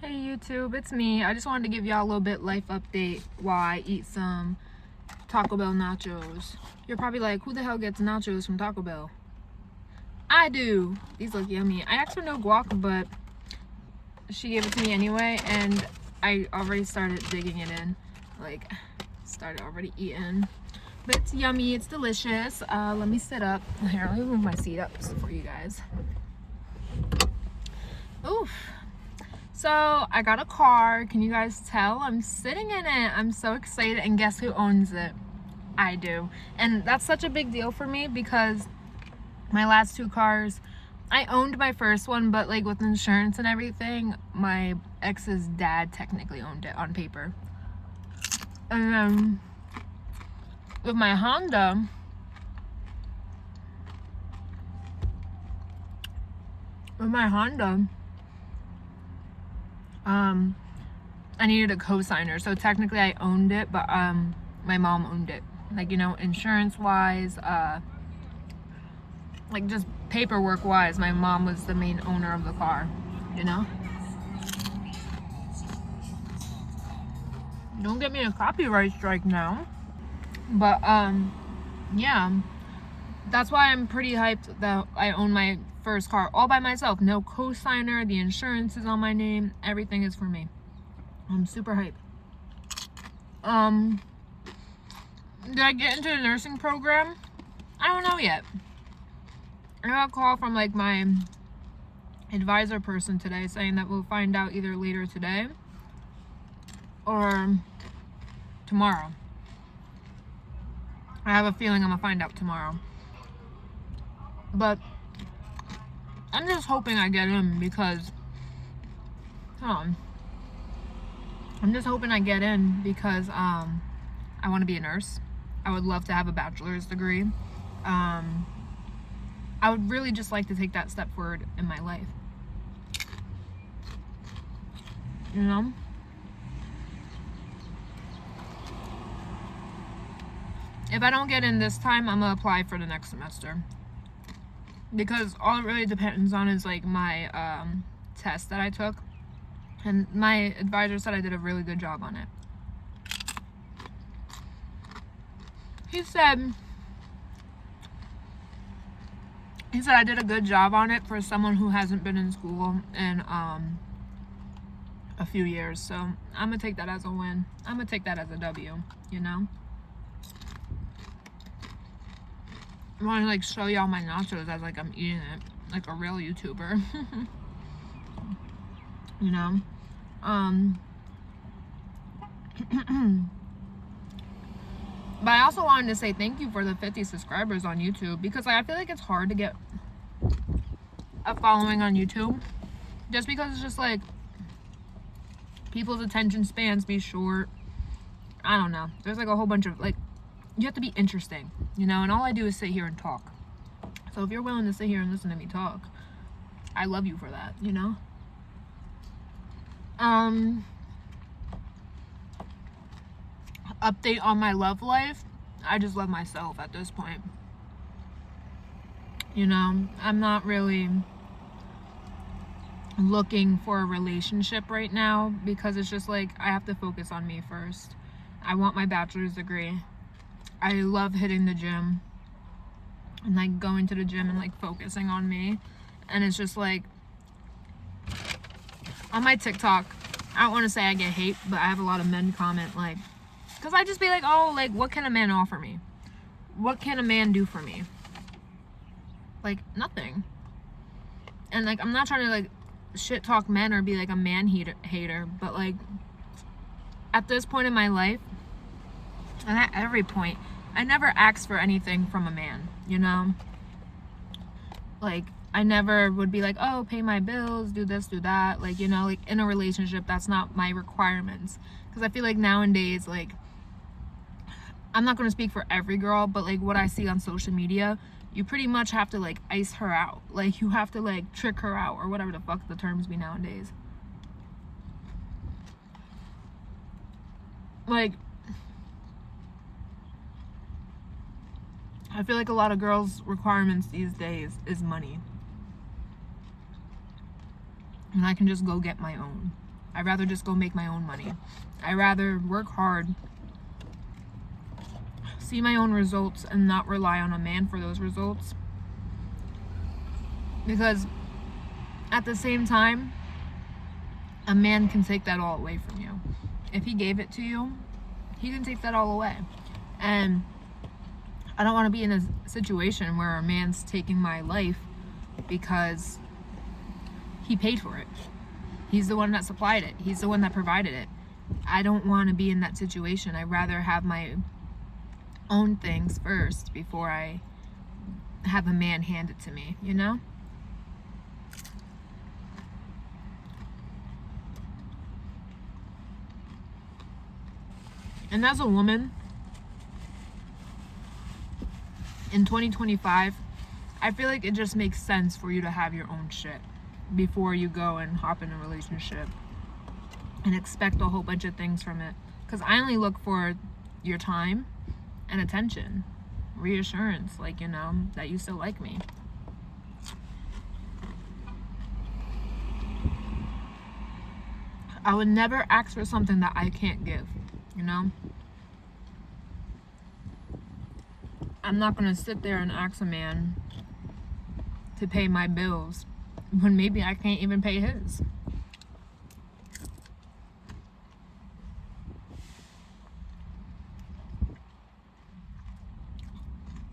Hey YouTube, it's me. I just wanted to give y'all a little bit life update while I eat some Taco Bell nachos. You're probably like, who the hell gets nachos from Taco Bell? I do. These look yummy. I asked for no guac, but she gave it to me anyway, and I already started digging it in. Like, started already eating. But it's yummy, it's delicious. Let me sit up. Here, let me move my seat up for you guys. Oof. So I got a car. Can you guys tell? I'm sitting in it. I'm so excited. And guess who owns it? I do. And that's such a big deal for me because my last two cars, I owned my first one, but like with insurance and everything, my ex's dad technically owned it on paper. And then with my Honda, I needed a co-signer, so technically I owned it, but my mom owned it, like, you know, insurance wise, like just paperwork wise, my mom was the main owner of the car, you know. Don't get me a copyright strike now. But yeah, that's why I'm pretty hyped that I own my first car all by myself. No co-signer, the insurance is on my name, everything is for me. I'm super hyped. Did I get into the nursing program? I don't know yet. I got a call from like my advisor person today saying that we'll find out either later today or tomorrow. I have a feeling I'm gonna find out tomorrow. But I'm just hoping I get in because, hold on. I'm just hoping I get in because I want to be a nurse. I would love to have a bachelor's degree. I would really just like to take that step forward in my life. You know? If I don't get in this time, I'm gonna apply for the next semester. Because all it really depends on is like my test that I took. And my advisor said I did a really good job on it. He said I did a good job on it for someone who hasn't been in school in a few years. So I'm gonna take that as a win. I'm gonna take that as a W, you know? I want to like show y'all my nachos as like I'm eating it, like a real YouTuber. You know? But I also wanted to say thank you for the 50 subscribers on YouTube because like, I feel like it's hard to get a following on YouTube just because it's just like people's attention spans be short. I don't know. There's like a whole bunch of like, you have to be interesting, you know, and all I do is sit here and talk. So if you're willing to sit here and listen to me talk, I love you for that, you know? Update on my love life. I just love myself at this point. You know, I'm not really looking for a relationship right now because it's just like I have to focus on me first. I want my bachelor's degree. I love hitting the gym and like going to the gym and like focusing on me. And it's just like on my TikTok, I don't want to say I get hate, but I have a lot of men comment like, because I just be like, oh, like what can a man offer me? What can a man do for me? Like nothing. And like I'm not trying to like shit talk men or be like a man hater, but like at this point in my life, and at every point, I never asked for anything from a man, you know? Like, I never would be like, oh, pay my bills, do this, do that. Like, you know, like in a relationship, that's not my requirements. Because I feel like nowadays, like, I'm not going to speak for every girl, but like what I see on social media, you pretty much have to like ice her out. Like, you have to like trick her out or whatever the fuck the terms be nowadays. Like, I feel like a lot of girls' requirements these days is money. And I can just go get my own. I'd rather just go make my own money. I'd rather work hard, see my own results, and not rely on a man for those results. Because at the same time, a man can take that all away from you. If he gave it to you, he can take that all away. And I don't want to be in a situation where a man's taking my life because he paid for it. He's the one that supplied it. He's the one that provided it. I don't want to be in that situation. I'd rather have my own things first before I have a man hand it to me, you know? And as a woman, in 2025, I feel like it just makes sense for you to have your own shit before you go and hop in a relationship and expect a whole bunch of things from it. Because I only look for your time and attention, reassurance, like, you know, that you still like me. I would never ask for something that I can't give, you know? I'm not gonna sit there and ask a man to pay my bills when maybe I can't even pay his.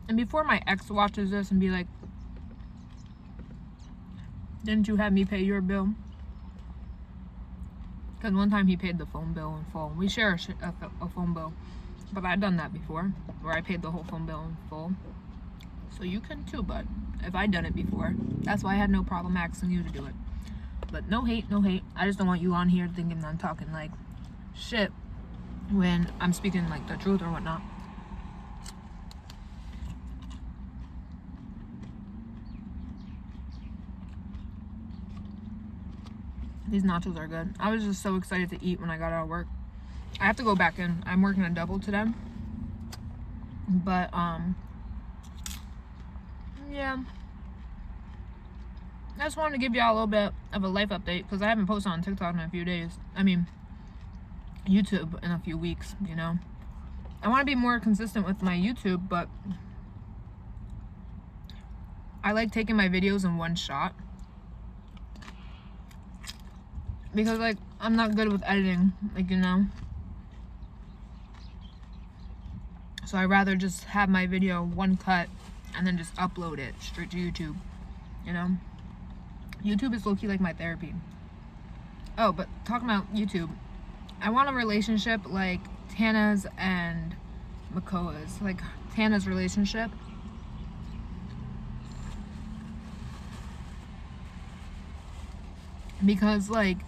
And before my ex watches this and be like, didn't you have me pay your bill? Because one time he paid the phone bill in full. We share a phone bill. But I've done that before, where I paid the whole phone bill in full. So you can too, bud. If I'd done it before. That's why I had no problem asking you to do it. But no hate, no hate. I just don't want you on here thinking I'm talking like shit when I'm speaking like the truth or whatnot. These nachos are good. I was just so excited to eat when I got out of work. I have to go back in. I'm working a double today. But, yeah. I just wanted to give y'all a little bit of a life update because I haven't posted on TikTok in a few days. I mean, YouTube in a few weeks, you know. I want to be more consistent with my YouTube, but I like taking my videos in one shot. Because, like, I'm not good with editing, like, you know. So I'd rather just have my video one cut and then just upload it straight to YouTube, you know. YouTube is low-key like my therapy. Oh, but talking about YouTube, I want a relationship like Tana's and Makoa's. Like Tana's relationship. Because, like,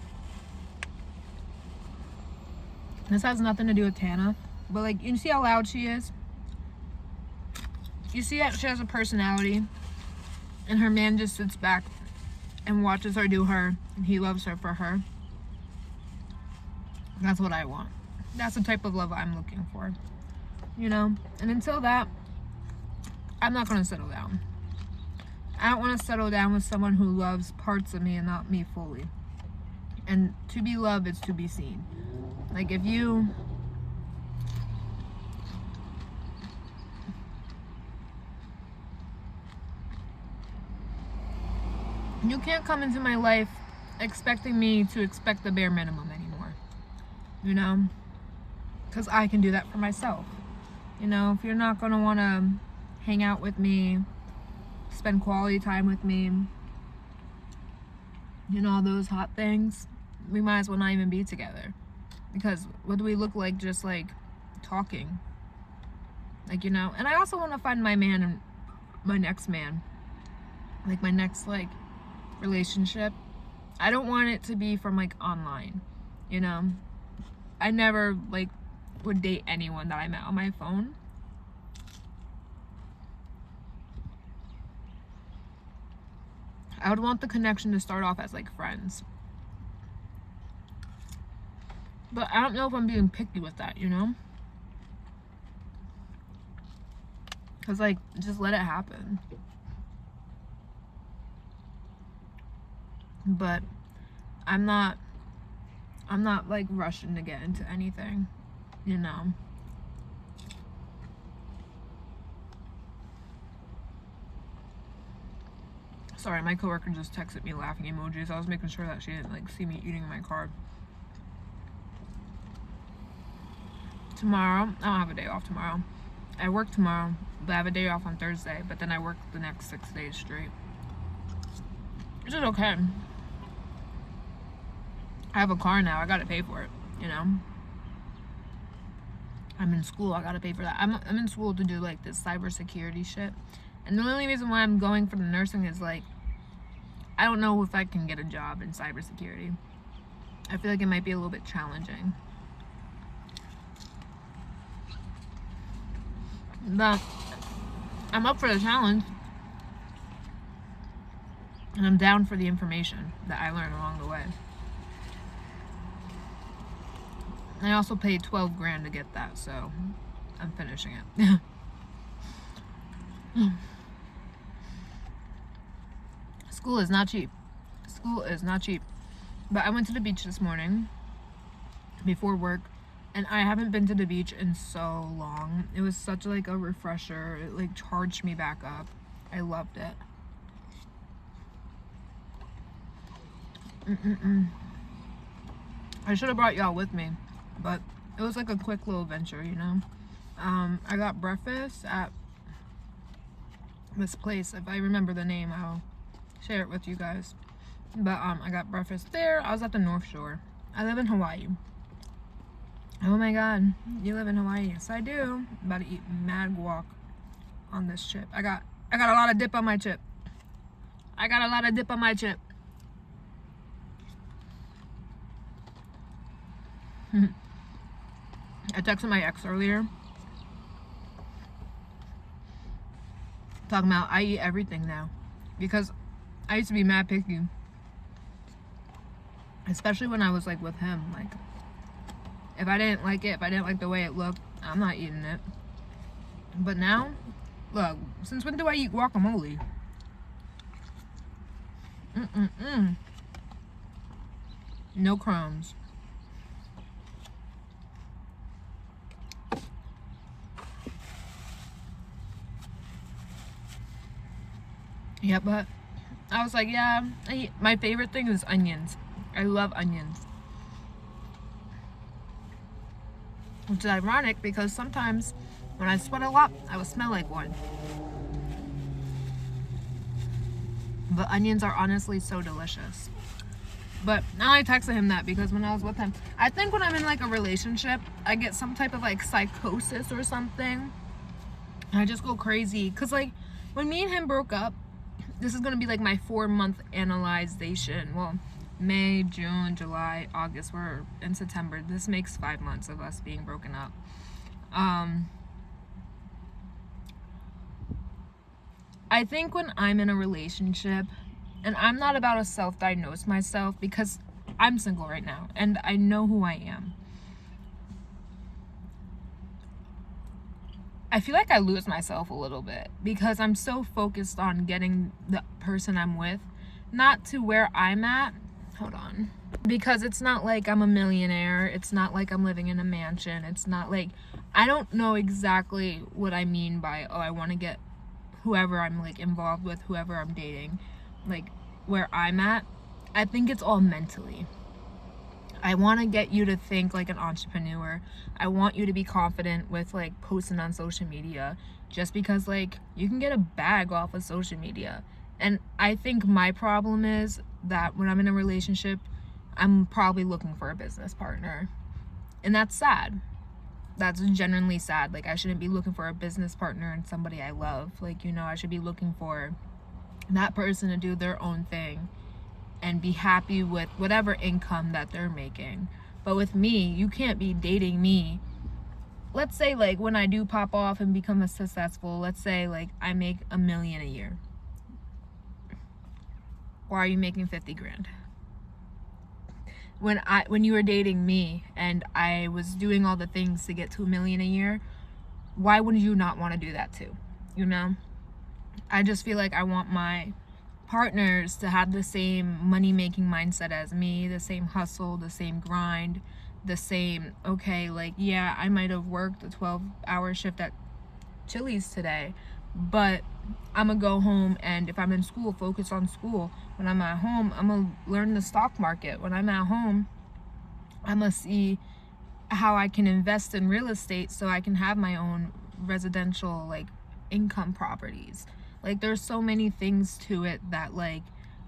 this has nothing to do with Tana, but, like, you see how loud she is? You see that she has a personality, and her man just sits back and watches her do her, and he loves her for her. That's what I want. That's the type of love I'm looking for, you know? And until that, I'm not going to settle down. I don't want to settle down with someone who loves parts of me and not me fully. And to be loved is to be seen. Like, if you can't come into my life expecting me to expect the bare minimum anymore, you know, because I can do that for myself. You know, if you're not going to want to hang out with me, spend quality time with me, you know, all those hot things, we might as well not even be together. Because what do we look like just like talking? Like, you know, and I also want to find my man and my next man. Like my next like relationship. I don't want it to be from like online, you know. I never like would date anyone that I met on my phone. I would want the connection to start off as like friends. But I don't know if I'm being picky with that, you know? Because, like, just let it happen. But I'm not I'm not like rushing to get into anything, you know. Sorry, my coworker just texted me laughing emojis. I was making sure that she didn't like see me eating in my car. Tomorrow, I don't have a day off tomorrow. I work tomorrow, but I have a day off on Thursday, but then I work the next 6 days straight. Which is okay. I have a car now, I gotta pay for it, you know? I'm in school, I gotta pay for that. I'm in school to do like this cybersecurity shit. And the only reason why I'm going for the nursing is like, I don't know if I can get a job in cybersecurity. I feel like it might be a little bit challenging. But I'm up for the challenge. And I'm down for the information that I learn along the way. I also paid 12 grand to get that, so I'm finishing it. School is not cheap. School is not cheap. But I went to the beach this morning before work, and I haven't been to the beach in so long. It was such like a refresher. It like charged me back up. I loved it. I should have brought y'all with me, but it was like a quick little venture, you know. I got breakfast at this place. If I remember the name, I'll share it with you guys. But I got breakfast there. I was at the North Shore. I live in Hawaii. Oh my god, you live in Hawaii? Yes, I do. I'm about to eat mad guac on this chip. I got a lot of dip on my chip. I texted my ex earlier, talking about I eat everything now, because I used to be mad picky, especially when I was like with him. Like, if I didn't like it, if I didn't like the way it looked, I'm not eating it. But now, look, since when do I eat guacamole? No crumbs. Yeah, but I was like, yeah, my favorite thing is onions. I love onions. Which is ironic because sometimes when I sweat a lot, I would smell like one. But onions are honestly so delicious. But now I texted him that because when I was with him, I think when I'm in like a relationship, I get some type of like psychosis or something. And I just go crazy. Cause like when me and him broke up, this is gonna be like my 4-month analyzation. Well, May, June, July, August, we're in September. This makes 5 months of us being broken up. I think when I'm in a relationship, and I'm not about to self-diagnose myself because I'm single right now and I know who I am. I feel like I lose myself a little bit because I'm so focused on getting the person I'm with, not to where I'm at. Hold on. Because it's not like I'm a millionaire. It's not like I'm living in a mansion. It's not like, I don't know exactly what I mean by, oh, I want to get whoever I'm like involved with, whoever I'm dating, like where I'm at. I think it's all mentally. I want to get you to think like an entrepreneur. I want you to be confident with like posting on social media, just because like you can get a bag off of social media. And I think my problem is that when I'm in a relationship, I'm probably looking for a business partner. And that's sad. That's genuinely sad. Like, I shouldn't be looking for a business partner and somebody I love. Like, you know, I should be looking for that person to do their own thing and be happy with whatever income that they're making. But with me, you can't be dating me. Let's say like when I do pop off and become a successful, let's say like I make $1 million a year. Why are you making 50 grand? When you were dating me and I was doing all the things to get to $1 million a year, why wouldn't you not want to do that too? You know? I just feel like I want my partners to have the same money-making mindset as me, the same hustle, the same grind, the same, okay, like, yeah, I might have worked a 12-hour shift at Chili's today, but I'm gonna go home, and if I'm in school, focus on school. When I'm at home, I'm gonna learn the stock market. When I'm at home, I'm gonna see how I can invest in real estate so I can have my own residential, like, income properties. Like, there's so many things to it that, like,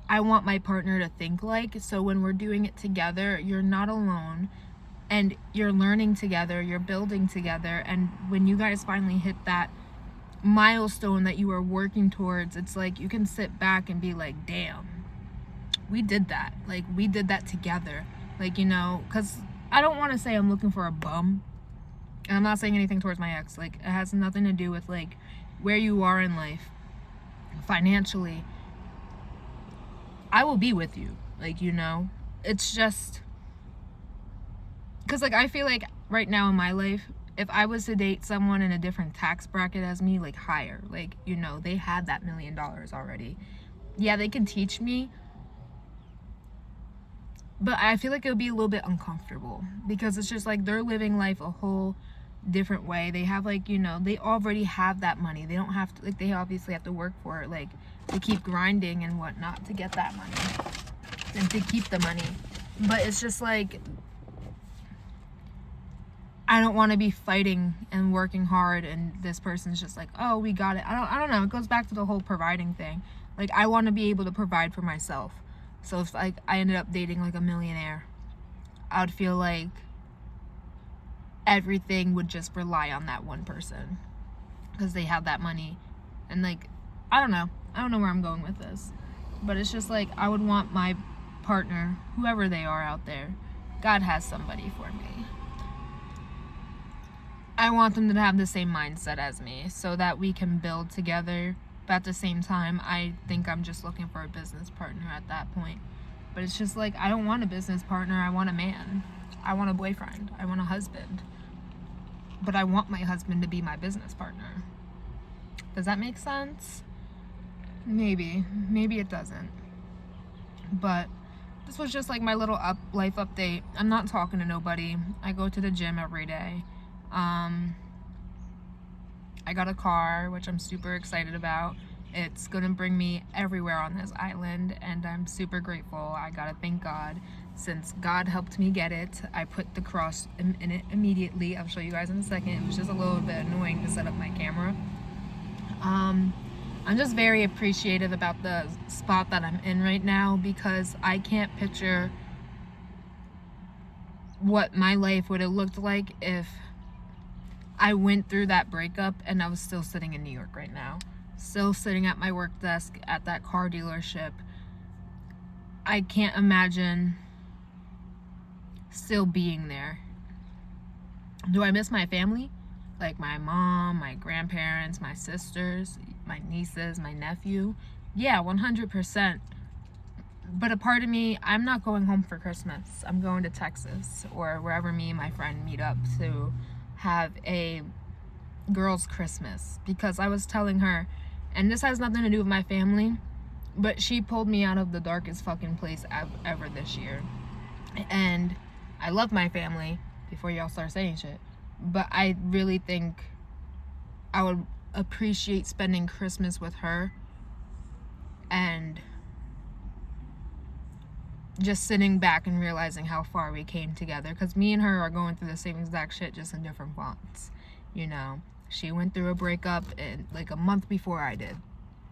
I want my partner to think like. So when we're doing it together, you're not alone, and you're learning together, you're building together, and when you guys finally hit that milestone that you are working towards, it's like you can sit back and be like, damn, we did that. Like, we did that together. Like, you know, because I don't want to say I'm looking for a bum, and I'm not saying anything towards my ex. Like, it has nothing to do with, like, where you are in life financially. I will be with you. Like, you know, it's just because, like, I feel like right now in my life, if I was to date someone in a different tax bracket as me, like higher, like, you know, they had that $1 million already. Yeah, they can teach me, but I feel like it would be a little bit uncomfortable because it's just like they're living life a whole different way. They have, like, you know, they already have that money. They don't have to, like, they obviously have to work for it, like, to keep grinding and whatnot to get that money and to keep the money. But it's just like, I don't want to be fighting and working hard and this person's just like, oh, we got it. I don't know. It goes back to the whole providing thing. Like, I want to be able to provide for myself. So if, like, I ended up dating, like, a millionaire, I would feel like everything would just rely on that one person because they have that money. And, like, I don't know where I'm going with this, but it's just like, I would want my partner, whoever they are out there, God has somebody for me, I want them to have the same mindset as me so that we can build together. But at the same time, I think I'm just looking for a business partner at that point. But it's just like, I don't want a business partner. I want a man. I want a boyfriend. I want a husband. But I want my husband to be my business partner. Does that make sense? Maybe. Maybe it doesn't. But this was just like my little life update. I'm not talking to nobody. I go to the gym every day. I got a car, which I'm super excited about. It's gonna bring me everywhere on this island, and I'm super grateful. I gotta thank God. Since God helped me get it, I put the cross in it immediately. I'll show you guys in a second. It was just a little bit annoying to set up my camera. I'm just very appreciative about the spot that I'm in right now because I can't picture what my life would have looked like if I went through that breakup and I was still sitting in New York right now. Still sitting at my work desk at that car dealership. I can't imagine still being there. Do I miss my family? Like my mom, my grandparents, my sisters, my nieces, my nephew? Yeah, 100%. But a part of me, I'm not going home for Christmas. I'm going to Texas or wherever me and my friend meet up to have a girls' Christmas, because I was telling her, and this has nothing to do with my family, but she pulled me out of the darkest fucking place ever this year. And I love my family, before y'all start saying shit, but I really think I would appreciate spending Christmas with her and just sitting back and realizing how far we came together, because me and her are going through the same exact shit, just in different fonts. You know, she went through a breakup in like a month before I did.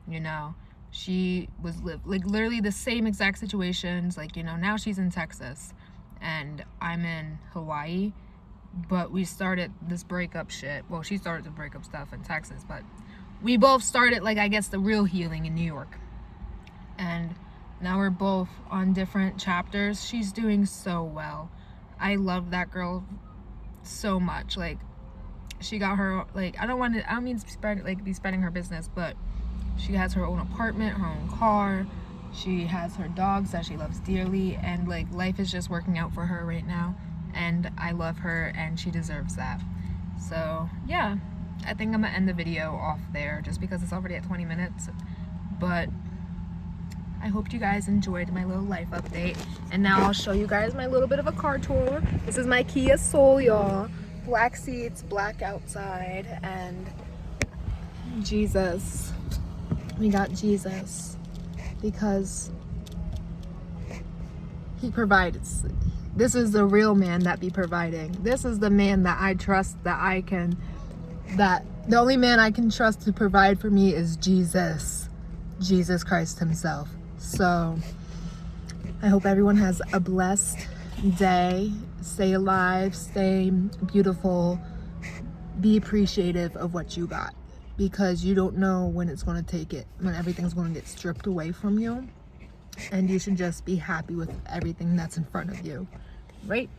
You know, she was like literally the same exact situations. Like, you know, now she's in Texas and I'm in Hawaii, but we started this breakup shit. Well, she started the breakup stuff in Texas, but we both started, like, I guess, the real healing in New York. And now we're both on different chapters. She's doing so well. I love that girl so much. Like, she got her, like, I don't mean to be spreading her business, but she has her own apartment, her own car. She has her dogs that she loves dearly, and like, life is just working out for her right now, and I love her and she deserves that. So yeah, I think I'm gonna end the video off there just because it's already at 20 minutes. But I hope you guys enjoyed my little life update. And now I'll show you guys my little bit of a car tour. This is my Kia Soul, y'all. Black seats, black outside, and Jesus. We got Jesus because he provides. This is the real man that be providing. This is the man that I trust, that the only man I can trust to provide for me is Jesus Christ himself. So I hope everyone has a blessed day. Stay alive, stay beautiful, be appreciative of what you got, because you don't know when it's going to take it, when everything's going to get stripped away from you, and you should just be happy with everything that's in front of you. Right?